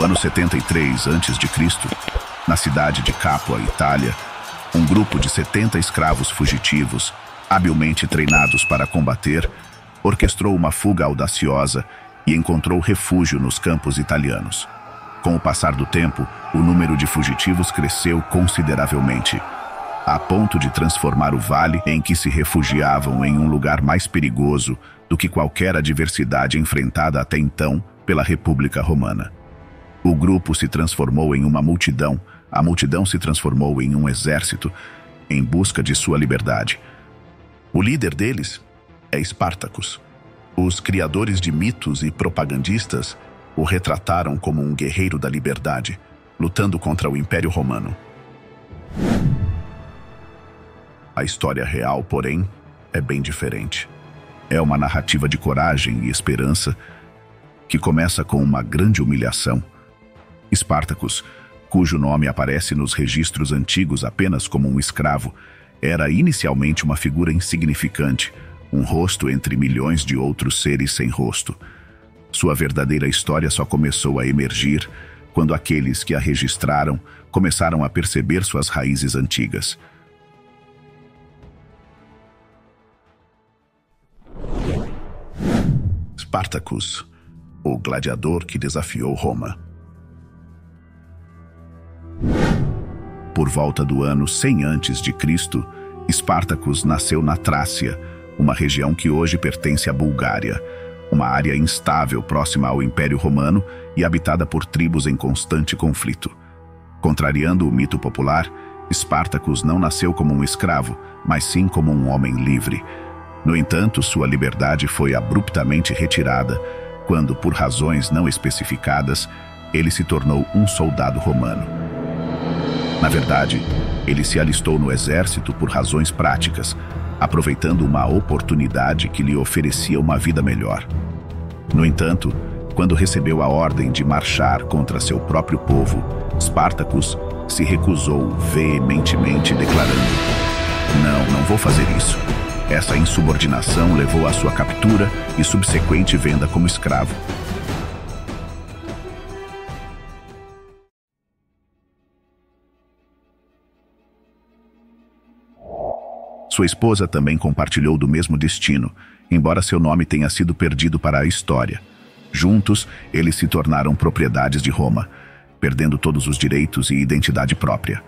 No ano 73 a.C., na cidade de Capua, Itália, um grupo de 70 escravos fugitivos, habilmente treinados para combater, orquestrou uma fuga audaciosa e encontrou refúgio nos campos italianos. Com o passar do tempo, o número de fugitivos cresceu consideravelmente, a ponto de transformar o vale em que se refugiavam em um lugar mais perigoso do que qualquer adversidade enfrentada até então pela República Romana. O grupo se transformou em uma multidão, a multidão se transformou em um exército em busca de sua liberdade. O líder deles é Espartacus. Os criadores de mitos e propagandistas o retrataram como um guerreiro da liberdade, lutando contra o Império Romano. A história real, porém, é bem diferente. É uma narrativa de coragem e esperança que começa com uma grande humilhação. Espartacus, cujo nome aparece nos registros antigos apenas como um escravo, era inicialmente uma figura insignificante, um rosto entre milhões de outros seres sem rosto. Sua verdadeira história só começou a emergir quando aqueles que a registraram começaram a perceber suas raízes antigas. Spartacus, o gladiador que desafiou Roma. Por volta do ano 100 a.C., Spartacus nasceu na Trácia, uma região que hoje pertence à Bulgária, uma área instável próxima ao Império Romano e habitada por tribos em constante conflito. Contrariando o mito popular, Spartacus não nasceu como um escravo, mas sim como um homem livre. No entanto, sua liberdade foi abruptamente retirada quando, por razões não especificadas, ele se tornou um soldado romano. Na verdade, ele se alistou no exército por razões práticas, aproveitando uma oportunidade que lhe oferecia uma vida melhor. No entanto, quando recebeu a ordem de marchar contra seu próprio povo, Spartacus se recusou veementemente, declarando: não vou fazer isso. Essa insubordinação levou à sua captura e subsequente venda como escravo. Sua esposa também compartilhou do mesmo destino, embora seu nome tenha sido perdido para a história. Juntos, eles se tornaram propriedades de Roma, perdendo todos os direitos e identidade própria.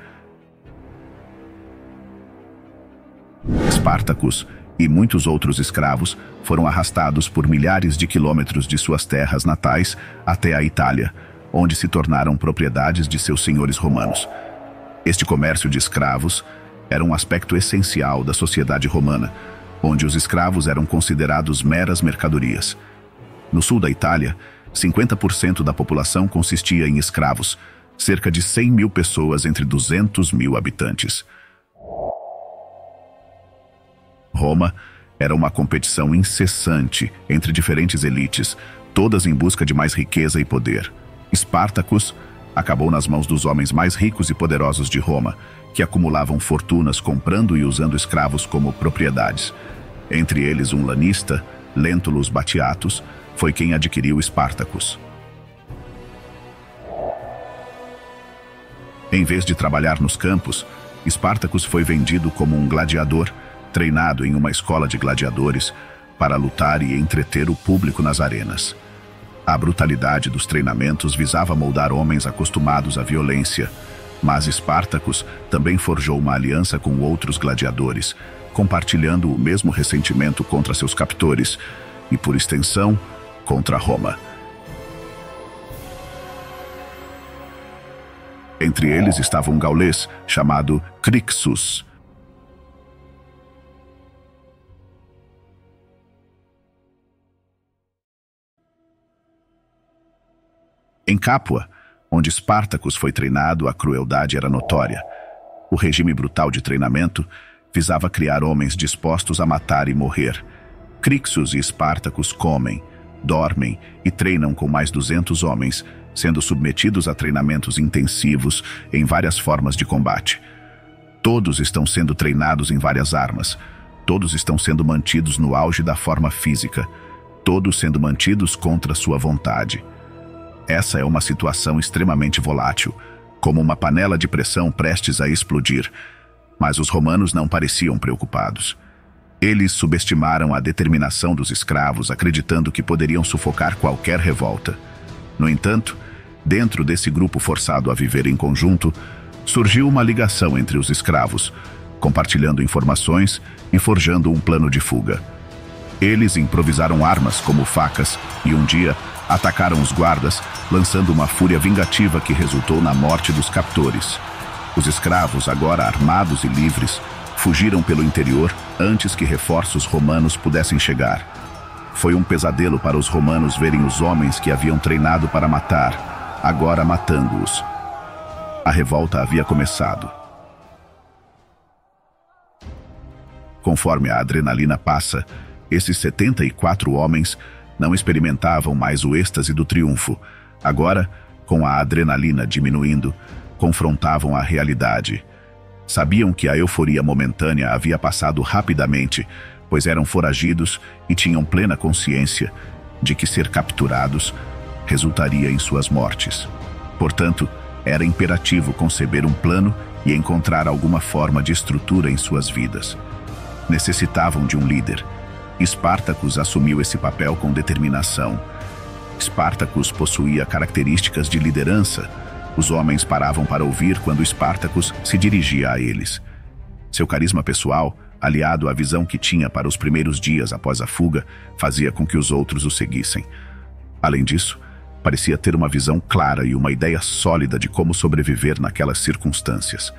Spartacus e muitos outros escravos foram arrastados por milhares de quilômetros de suas terras natais até a Itália, onde se tornaram propriedades de seus senhores romanos. Este comércio de escravos era um aspecto essencial da sociedade romana, onde os escravos eram considerados meras mercadorias. No sul da Itália, 50% da população consistia em escravos, cerca de 100 mil pessoas entre 200 mil habitantes. Roma era uma competição incessante entre diferentes elites, todas em busca de mais riqueza e poder. Spartacus acabou nas mãos dos homens mais ricos e poderosos de Roma, que acumulavam fortunas comprando e usando escravos como propriedades. Entre eles, um lanista, Lentulus Batiatus, foi quem adquiriu Spartacus. Em vez de trabalhar nos campos, Spartacus foi vendido como um gladiador, treinado em uma escola de gladiadores, para lutar e entreter o público nas arenas. A brutalidade dos treinamentos visava moldar homens acostumados à violência, mas Spartacus também forjou uma aliança com outros gladiadores, compartilhando o mesmo ressentimento contra seus captores e, por extensão, contra Roma. Entre eles estava um gaulês chamado Crixus. Em Capua, onde Spartacus foi treinado, a crueldade era notória. O regime brutal de treinamento visava criar homens dispostos a matar e morrer. Crixus e Spartacus comem, dormem e treinam com mais 200 homens, sendo submetidos a treinamentos intensivos em várias formas de combate. Todos estão sendo treinados em várias armas. Todos estão sendo mantidos no auge da forma física. Todos sendo mantidos contra sua vontade. Essa é uma situação extremamente volátil, como uma panela de pressão prestes a explodir. Mas os romanos não pareciam preocupados. Eles subestimaram a determinação dos escravos, acreditando que poderiam sufocar qualquer revolta. No entanto, dentro desse grupo forçado a viver em conjunto, surgiu uma ligação entre os escravos, compartilhando informações e forjando um plano de fuga. Eles improvisaram armas como facas e um dia atacaram os guardas, lançando uma fúria vingativa que resultou na morte dos captores. Os escravos, agora armados e livres, fugiram pelo interior antes que reforços romanos pudessem chegar. Foi um pesadelo para os romanos verem os homens que haviam treinado para matar, agora matando-os. A revolta havia começado. Conforme a adrenalina passa, esses 74 homens não experimentavam mais o êxtase do triunfo. Agora, com a adrenalina diminuindo, confrontavam a realidade. Sabiam que a euforia momentânea havia passado rapidamente, pois eram foragidos e tinham plena consciência de que ser capturados resultaria em suas mortes. Portanto, era imperativo conceber um plano e encontrar alguma forma de estrutura em suas vidas. Necessitavam de um líder. Espartacus assumiu esse papel com determinação. Espartacus possuía características de liderança. Os homens paravam para ouvir quando Espartacus se dirigia a eles. Seu carisma pessoal, aliado à visão que tinha para os primeiros dias após a fuga, fazia com que os outros o seguissem. Além disso, parecia ter uma visão clara e uma ideia sólida de como sobreviver naquelas circunstâncias.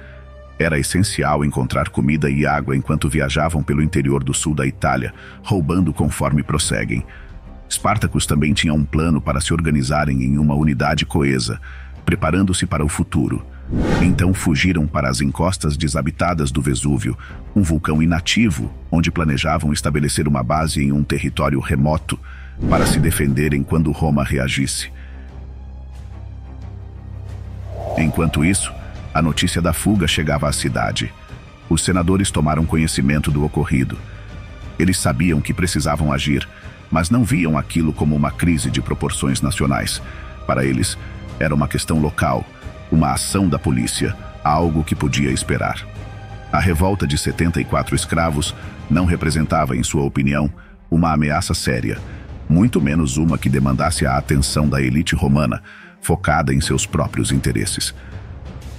Era essencial encontrar comida e água enquanto viajavam pelo interior do sul da Itália, roubando conforme prosseguem. Spartacus também tinha um plano para se organizarem em uma unidade coesa, preparando-se para o futuro. Então fugiram para as encostas desabitadas do Vesúvio, um vulcão inativo, onde planejavam estabelecer uma base em um território remoto para se defenderem quando Roma reagisse. Enquanto isso, a notícia da fuga chegava à cidade. Os senadores tomaram conhecimento do ocorrido. Eles sabiam que precisavam agir, mas não viam aquilo como uma crise de proporções nacionais. Para eles, era uma questão local, uma ação da polícia, algo que podia esperar. A revolta de 74 escravos não representava, em sua opinião, uma ameaça séria, muito menos uma que demandasse a atenção da elite romana, focada em seus próprios interesses.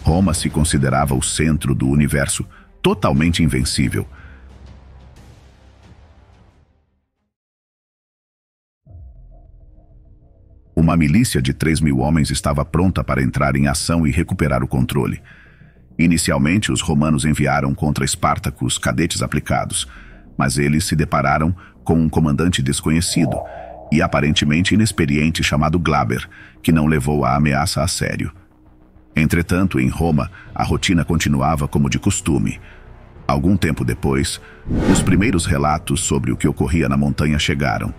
Roma se considerava o centro do universo, totalmente invencível. Uma milícia de 3.000 homens estava pronta para entrar em ação e recuperar o controle. Inicialmente, os romanos enviaram contra Espartacus cadetes aplicados, mas eles se depararam com um comandante desconhecido e aparentemente inexperiente chamado Glaber, que não levou a ameaça a sério. Entretanto, em Roma, a rotina continuava como de costume. Algum tempo depois, os primeiros relatos sobre o que ocorria na montanha chegaram.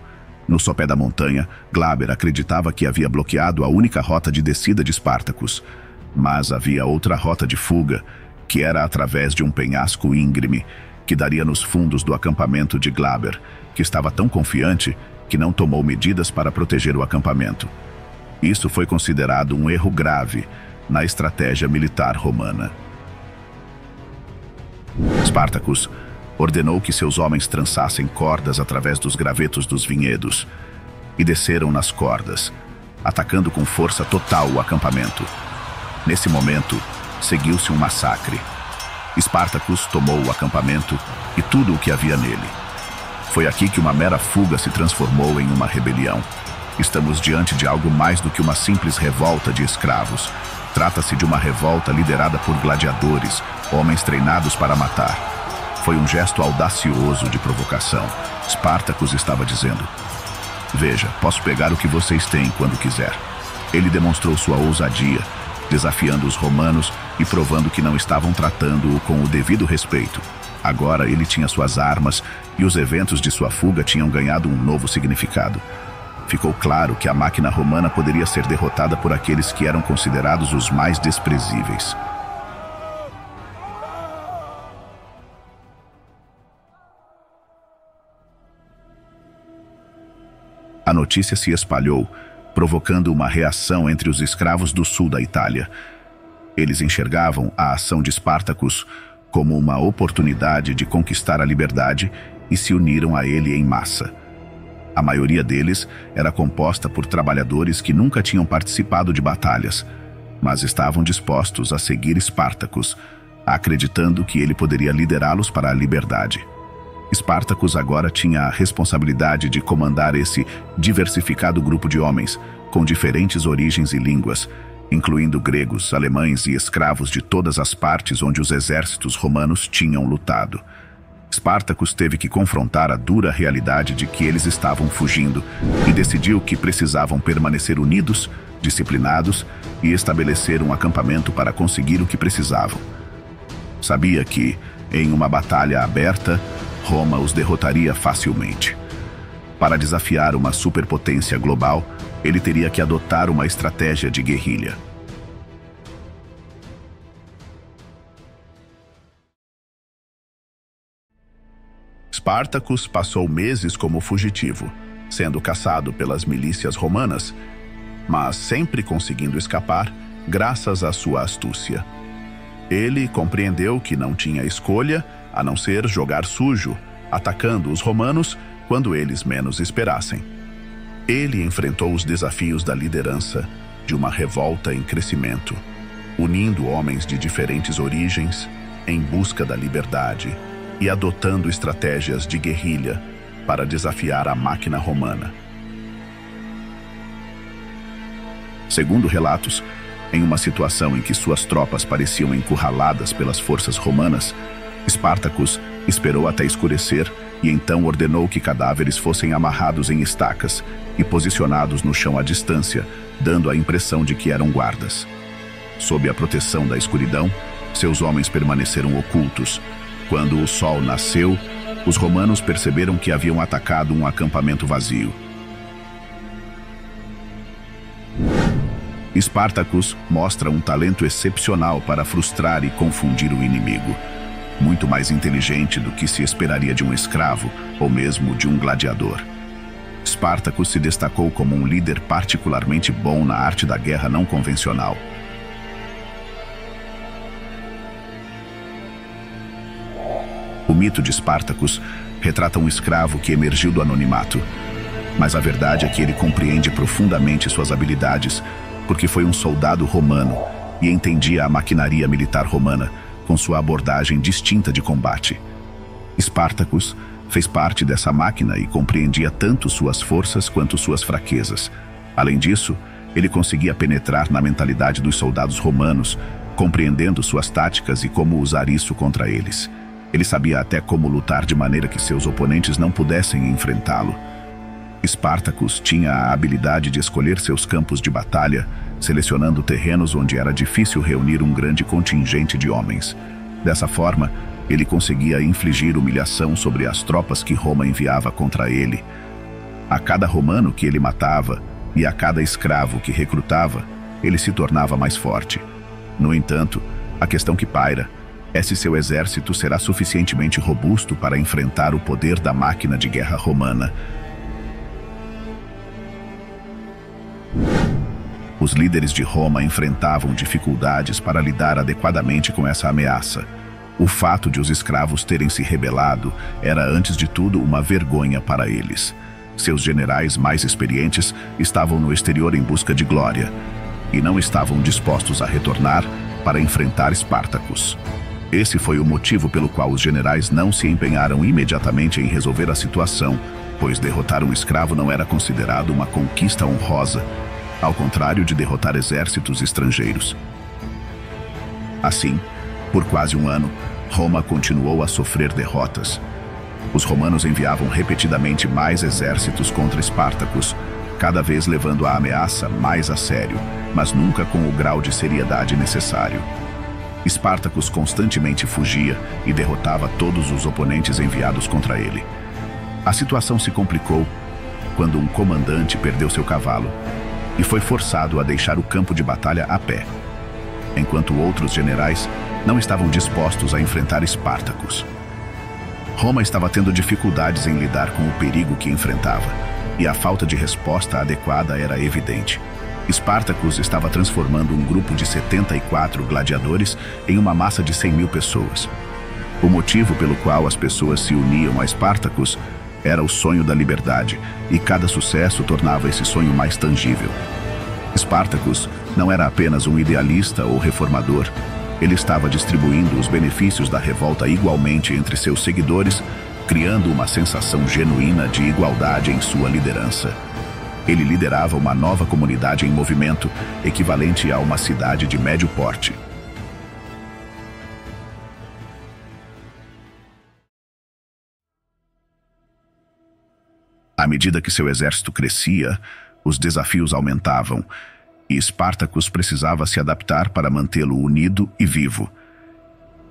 No sopé da montanha, Glaber acreditava que havia bloqueado a única rota de descida de Spartacus. Mas havia outra rota de fuga, que era através de um penhasco íngreme, que daria nos fundos do acampamento de Glaber, que estava tão confiante que não tomou medidas para proteger o acampamento. Isso foi considerado um erro grave na estratégia militar romana. Spartacus ordenou que seus homens trançassem cordas através dos gravetos dos vinhedos e desceram nas cordas, atacando com força total o acampamento. Nesse momento, seguiu-se um massacre. Spartacus tomou o acampamento e tudo o que havia nele. Foi aqui que uma mera fuga se transformou em uma rebelião. Estamos diante de algo mais do que uma simples revolta de escravos. Trata-se de uma revolta liderada por gladiadores, homens treinados para matar. Foi um gesto audacioso de provocação. Spartacus estava dizendo: "Veja, posso pegar o que vocês têm quando quiser." Ele demonstrou sua ousadia, desafiando os romanos e provando que não estavam tratando-o com o devido respeito. Agora ele tinha suas armas e os eventos de sua fuga tinham ganhado um novo significado. Ficou claro que a máquina romana poderia ser derrotada por aqueles que eram considerados os mais desprezíveis. A notícia se espalhou, provocando uma reação entre os escravos do sul da Itália. Eles enxergavam a ação de Espartacus como uma oportunidade de conquistar a liberdade e se uniram a ele em massa. A maioria deles era composta por trabalhadores que nunca tinham participado de batalhas, mas estavam dispostos a seguir Espartacus, acreditando que ele poderia liderá-los para a liberdade. Espartacus agora tinha a responsabilidade de comandar esse diversificado grupo de homens, com diferentes origens e línguas, incluindo gregos, alemães e escravos de todas as partes onde os exércitos romanos tinham lutado. Espartacus teve que confrontar a dura realidade de que eles estavam fugindo e decidiu que precisavam permanecer unidos, disciplinados e estabelecer um acampamento para conseguir o que precisavam. Sabia que, em uma batalha aberta, Roma os derrotaria facilmente. Para desafiar uma superpotência global, ele teria que adotar uma estratégia de guerrilha. Espartacus passou meses como fugitivo, sendo caçado pelas milícias romanas, mas sempre conseguindo escapar graças à sua astúcia. Ele compreendeu que não tinha escolha a não ser jogar sujo, atacando os romanos quando eles menos esperassem. Ele enfrentou os desafios da liderança de uma revolta em crescimento, unindo homens de diferentes origens em busca da liberdade e adotando estratégias de guerrilha para desafiar a máquina romana. Segundo relatos, em uma situação em que suas tropas pareciam encurraladas pelas forças romanas, Espartacus esperou até escurecer e então ordenou que cadáveres fossem amarrados em estacas e posicionados no chão à distância, dando a impressão de que eram guardas. Sob a proteção da escuridão, seus homens permaneceram ocultos. Quando o sol nasceu, os romanos perceberam que haviam atacado um acampamento vazio. Espartacus mostra um talento excepcional para frustrar e confundir o inimigo, muito mais inteligente do que se esperaria de um escravo ou mesmo de um gladiador. Espartacus se destacou como um líder particularmente bom na arte da guerra não convencional. O mito de Espartacus retrata um escravo que emergiu do anonimato, mas a verdade é que ele compreende profundamente suas habilidades, porque foi um soldado romano e entendia a maquinaria militar romana com sua abordagem distinta de combate. Espartacus fez parte dessa máquina e compreendia tanto suas forças quanto suas fraquezas. Além disso, ele conseguia penetrar na mentalidade dos soldados romanos, compreendendo suas táticas e como usar isso contra eles. Ele sabia até como lutar de maneira que seus oponentes não pudessem enfrentá-lo. Espartacus tinha a habilidade de escolher seus campos de batalha, selecionando terrenos onde era difícil reunir um grande contingente de homens. Dessa forma, ele conseguia infligir humilhação sobre as tropas que Roma enviava contra ele. A cada romano que ele matava e a cada escravo que recrutava, ele se tornava mais forte. No entanto, a questão que paira é se seu exército será suficientemente robusto para enfrentar o poder da máquina de guerra romana. Os líderes de Roma enfrentavam dificuldades para lidar adequadamente com essa ameaça. O fato de os escravos terem se rebelado era, antes de tudo, uma vergonha para eles. Seus generais mais experientes estavam no exterior em busca de glória e não estavam dispostos a retornar para enfrentar Espartacus. Esse foi o motivo pelo qual os generais não se empenharam imediatamente em resolver a situação, pois derrotar um escravo não era considerado uma conquista honrosa, ao contrário de derrotar exércitos estrangeiros. Assim, por quase um ano, Roma continuou a sofrer derrotas. Os romanos enviavam repetidamente mais exércitos contra Espartacus, cada vez levando a ameaça mais a sério, mas nunca com o grau de seriedade necessário. Espartacus constantemente fugia e derrotava todos os oponentes enviados contra ele. A situação se complicou quando um comandante perdeu seu cavalo e foi forçado a deixar o campo de batalha a pé, enquanto outros generais não estavam dispostos a enfrentar Espartacus. Roma estava tendo dificuldades em lidar com o perigo que enfrentava, e a falta de resposta adequada era evidente. Espartacus estava transformando um grupo de 74 gladiadores em uma massa de 100.000 pessoas. O motivo pelo qual as pessoas se uniam a Espartacus era o sonho da liberdade, e cada sucesso tornava esse sonho mais tangível. Espartacus não era apenas um idealista ou reformador, ele estava distribuindo os benefícios da revolta igualmente entre seus seguidores, criando uma sensação genuína de igualdade em sua liderança. Ele liderava uma nova comunidade em movimento, equivalente a uma cidade de médio porte. À medida que seu exército crescia, os desafios aumentavam, e Espartacus precisava se adaptar para mantê-lo unido e vivo.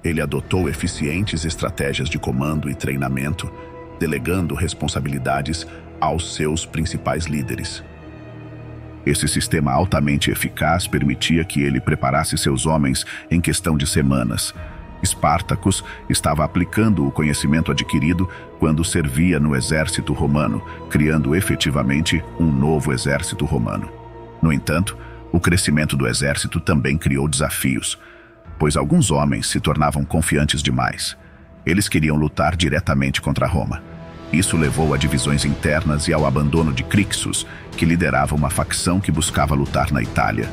Ele adotou eficientes estratégias de comando e treinamento, delegando responsabilidades aos seus principais líderes. Esse sistema altamente eficaz permitia que ele preparasse seus homens em questão de semanas. Espartacus estava aplicando o conhecimento adquirido quando servia no exército romano, criando efetivamente um novo exército romano. No entanto, o crescimento do exército também criou desafios, pois alguns homens se tornavam confiantes demais. Eles queriam lutar diretamente contra Roma. Isso levou a divisões internas e ao abandono de Crixus, que liderava uma facção que buscava lutar na Itália.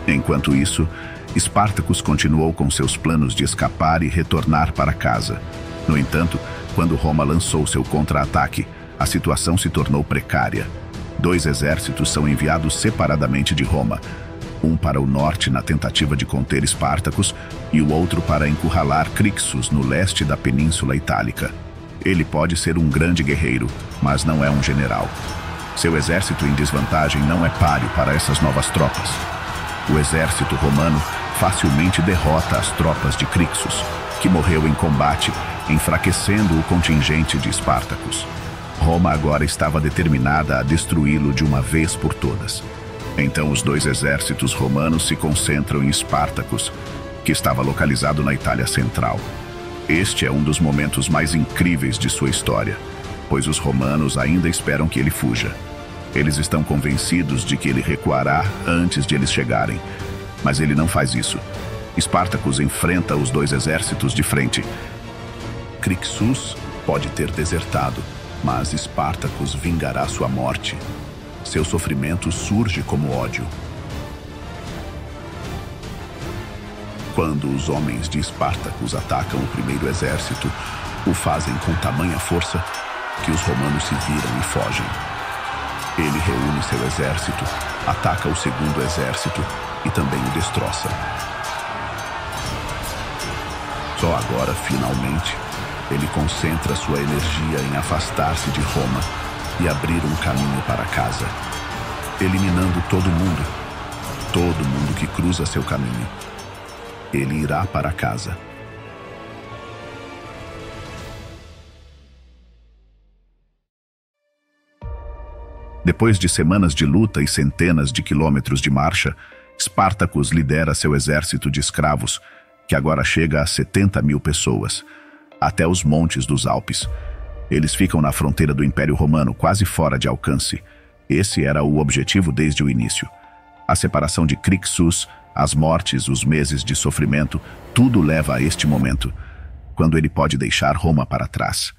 Enquanto isso, Espartacus continuou com seus planos de escapar e retornar para casa. No entanto, quando Roma lançou seu contra-ataque, a situação se tornou precária. 2 exércitos são enviados separadamente de Roma, um para o norte na tentativa de conter Espartacus e o outro para encurralar Crixus no leste da Península Itálica. Ele pode ser um grande guerreiro, mas não é um general. Seu exército em desvantagem não é páreo para essas novas tropas. O exército romano facilmente derrota as tropas de Crixus, que morreu em combate, enfraquecendo o contingente de Espartacus. Roma agora estava determinada a destruí-lo de uma vez por todas. Então os 2 exércitos romanos se concentram em Espartacus, que estava localizado na Itália Central. Este é um dos momentos mais incríveis de sua história, pois os romanos ainda esperam que ele fuja. Eles estão convencidos de que ele recuará antes de eles chegarem, mas ele não faz isso. Espartacus enfrenta os 2 exércitos de frente. Crixus pode ter desertado, mas Espartacus vingará sua morte. Seu sofrimento surge como ódio. Quando os homens de Espartacus atacam o primeiro exército, o fazem com tamanha força que os romanos se viram e fogem. Ele reúne seu exército, ataca o segundo exército e também o destroça. Só agora, finalmente, ele concentra sua energia em afastar-se de Roma e abrir um caminho para casa, eliminando todo mundo que cruza seu caminho. Ele irá para casa. Depois de semanas de luta e centenas de quilômetros de marcha, Espartacus lidera seu exército de escravos, que agora chega a 70.000 pessoas, até os montes dos Alpes. Eles ficam na fronteira do Império Romano, quase fora de alcance. Esse era o objetivo desde o início. A separação de Crixus, as mortes, os meses de sofrimento, tudo leva a este momento, quando ele pode deixar Roma para trás.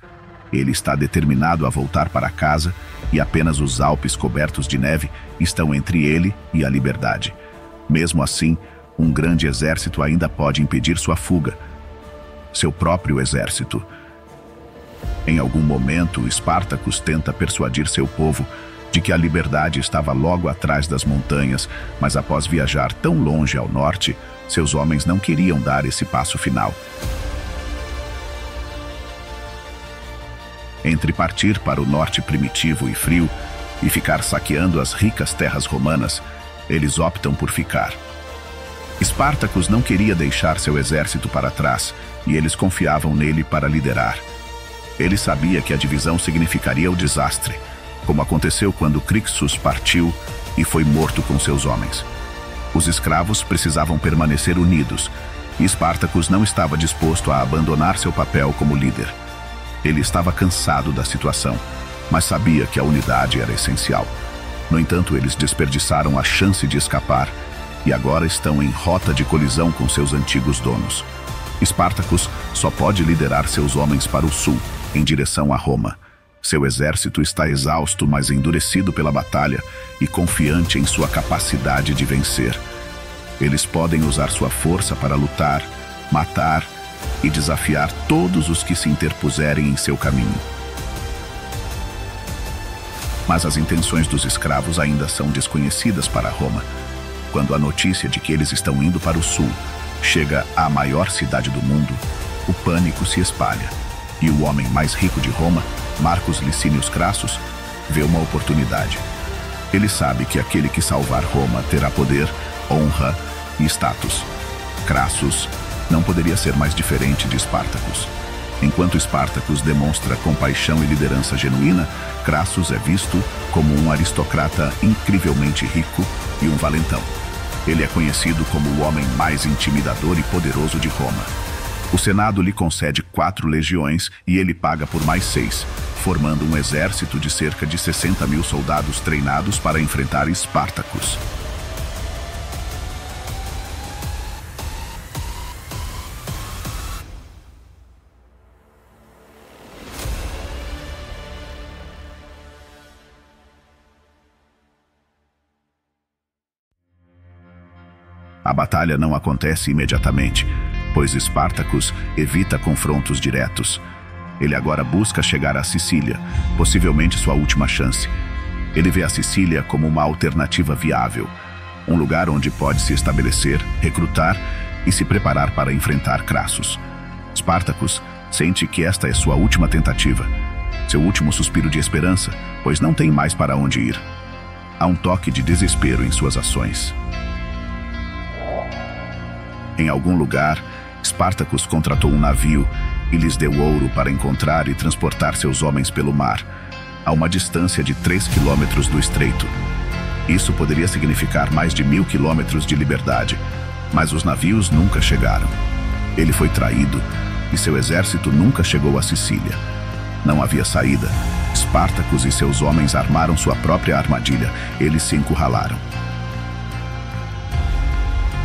Ele está determinado a voltar para casa e apenas os Alpes cobertos de neve estão entre ele e a liberdade. Mesmo assim, um grande exército ainda pode impedir sua fuga. Seu próprio exército. Em algum momento, Espartacus tenta persuadir seu povo de que a liberdade estava logo atrás das montanhas, mas após viajar tão longe ao norte, seus homens não queriam dar esse passo final. Entre partir para o norte primitivo e frio e ficar saqueando as ricas terras romanas, eles optam por ficar. Espartacus não queria deixar seu exército para trás e eles confiavam nele para liderar. Ele sabia que a divisão significaria o desastre, como aconteceu quando Crixus partiu e foi morto com seus homens. Os escravos precisavam permanecer unidos e Espartacus não estava disposto a abandonar seu papel como líder. Ele estava cansado da situação, mas sabia que a unidade era essencial. No entanto, eles desperdiçaram a chance de escapar e agora estão em rota de colisão com seus antigos donos. Spartacus só pode liderar seus homens para o sul, em direção a Roma. Seu exército está exausto, mas endurecido pela batalha e confiante em sua capacidade de vencer. Eles podem usar sua força para lutar, matar e desafiar todos os que se interpuserem em seu caminho. Mas as intenções dos escravos ainda são desconhecidas para Roma. Quando a notícia de que eles estão indo para o sul chega à maior cidade do mundo, o pânico se espalha. E o homem mais rico de Roma, Marcus Licinius Crassus, vê uma oportunidade. Ele sabe que aquele que salvar Roma terá poder, honra e status. Crassus não poderia ser mais diferente de Spartacus. Enquanto Spartacus demonstra compaixão e liderança genuína, Crassus é visto como um aristocrata incrivelmente rico e um valentão. Ele é conhecido como o homem mais intimidador e poderoso de Roma. O Senado lhe concede 4 legiões e ele paga por mais 6, formando um exército de cerca de 60.000 soldados treinados para enfrentar Spartacus. A batalha não acontece imediatamente, pois Spartacus evita confrontos diretos. Ele agora busca chegar à Sicília, possivelmente sua última chance. Ele vê a Sicília como uma alternativa viável, um lugar onde pode se estabelecer, recrutar e se preparar para enfrentar Crassus. Spartacus sente que esta é sua última tentativa, seu último suspiro de esperança, pois não tem mais para onde ir. Há um toque de desespero em suas ações. Em algum lugar, Spartacus contratou um navio e lhes deu ouro para encontrar e transportar seus homens pelo mar, a uma distância de 3 quilômetros do estreito. Isso poderia significar mais de 1.000 quilômetros de liberdade, mas os navios nunca chegaram. Ele foi traído e seu exército nunca chegou à Sicília. Não havia saída. Spartacus e seus homens armaram sua própria armadilha. Eles se encurralaram.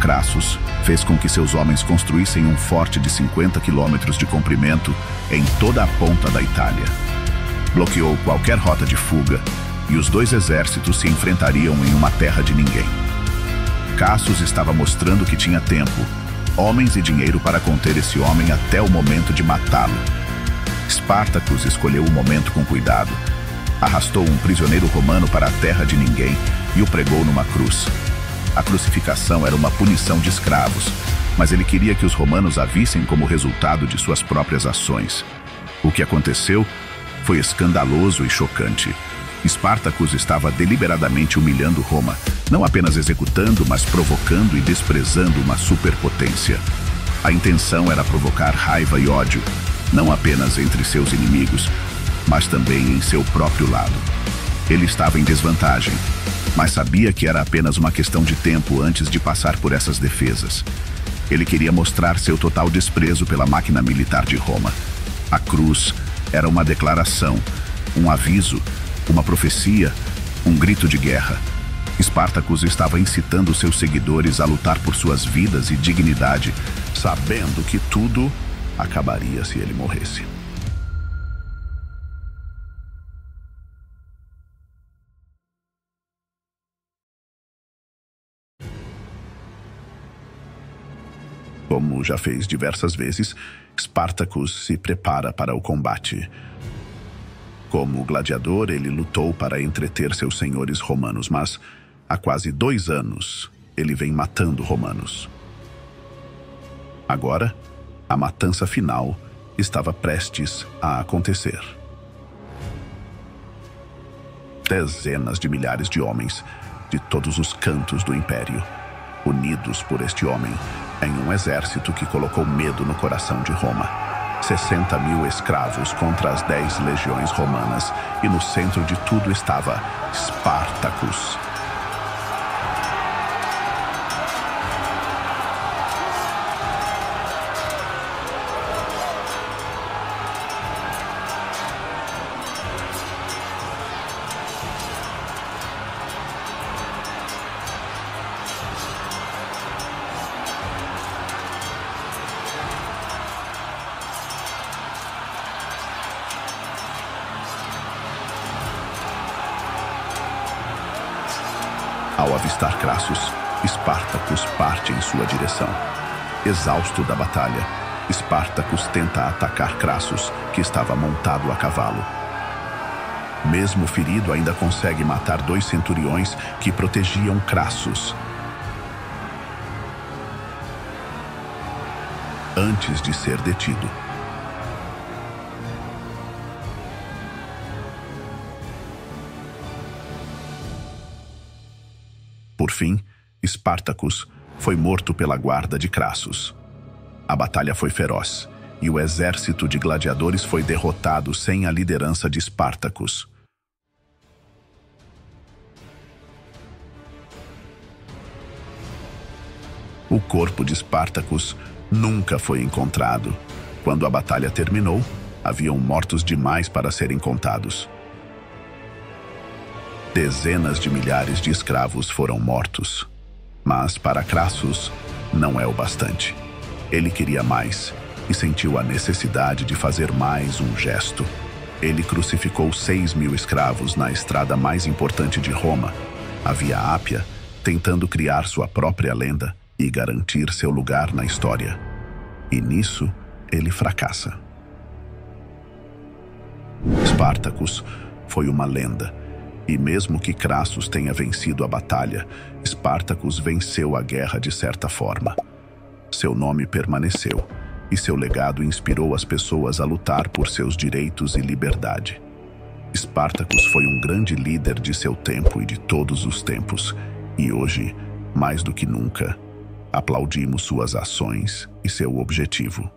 Crassus fez com que seus homens construíssem um forte de 50 quilômetros de comprimento em toda a ponta da Itália. Bloqueou qualquer rota de fuga e os dois exércitos se enfrentariam em uma terra de ninguém. Cassius estava mostrando que tinha tempo, homens e dinheiro para conter esse homem até o momento de matá-lo. Spartacus escolheu o momento com cuidado, arrastou um prisioneiro romano para a terra de ninguém e o pregou numa cruz. A crucificação era uma punição de escravos, mas ele queria que os romanos a vissem como resultado de suas próprias ações. O que aconteceu foi escandaloso e chocante. Spartacus estava deliberadamente humilhando Roma, não apenas executando, mas provocando e desprezando uma superpotência. A intenção era provocar raiva e ódio, não apenas entre seus inimigos, mas também em seu próprio lado. Ele estava em desvantagem, mas sabia que era apenas uma questão de tempo antes de passar por essas defesas. Ele queria mostrar seu total desprezo pela máquina militar de Roma. A cruz era uma declaração, um aviso, uma profecia, um grito de guerra. Spartacus estava incitando seus seguidores a lutar por suas vidas e dignidade, sabendo que tudo acabaria se ele morresse. Como já fez diversas vezes, Spartacus se prepara para o combate. Como gladiador, ele lutou para entreter seus senhores romanos, mas há quase 2 anos ele vem matando romanos. Agora, a matança final estava prestes a acontecer. Dezenas de milhares de homens de todos os cantos do império, unidos por este homem em um exército que colocou medo no coração de Roma. 60.000 escravos contra as 10 legiões romanas, e no centro de tudo estava Spartacus. Ao avistar Crassus, Espartacus parte em sua direção. Exausto da batalha, Espartacus tenta atacar Crassus, que estava montado a cavalo. Mesmo ferido, ainda consegue matar 2 centuriões que protegiam Crassus. Antes de ser detido. Por fim, Espartacus foi morto pela guarda de Crassus. A batalha foi feroz, e o exército de gladiadores foi derrotado sem a liderança de Espartacus. O corpo de Espartacus nunca foi encontrado. Quando a batalha terminou, haviam mortos demais para serem contados. Dezenas de milhares de escravos foram mortos. Mas para Crassus não é o bastante. Ele queria mais e sentiu a necessidade de fazer mais um gesto. Ele crucificou 6.000 escravos na estrada mais importante de Roma, a Via Ápia, tentando criar sua própria lenda e garantir seu lugar na história. E nisso, ele fracassa. Espartacus foi uma lenda, e mesmo que Crassus tenha vencido a batalha, Espartacus venceu a guerra de certa forma. Seu nome permaneceu, e seu legado inspirou as pessoas a lutar por seus direitos e liberdade. Espartacus foi um grande líder de seu tempo e de todos os tempos, e hoje, mais do que nunca, aplaudimos suas ações e seu objetivo.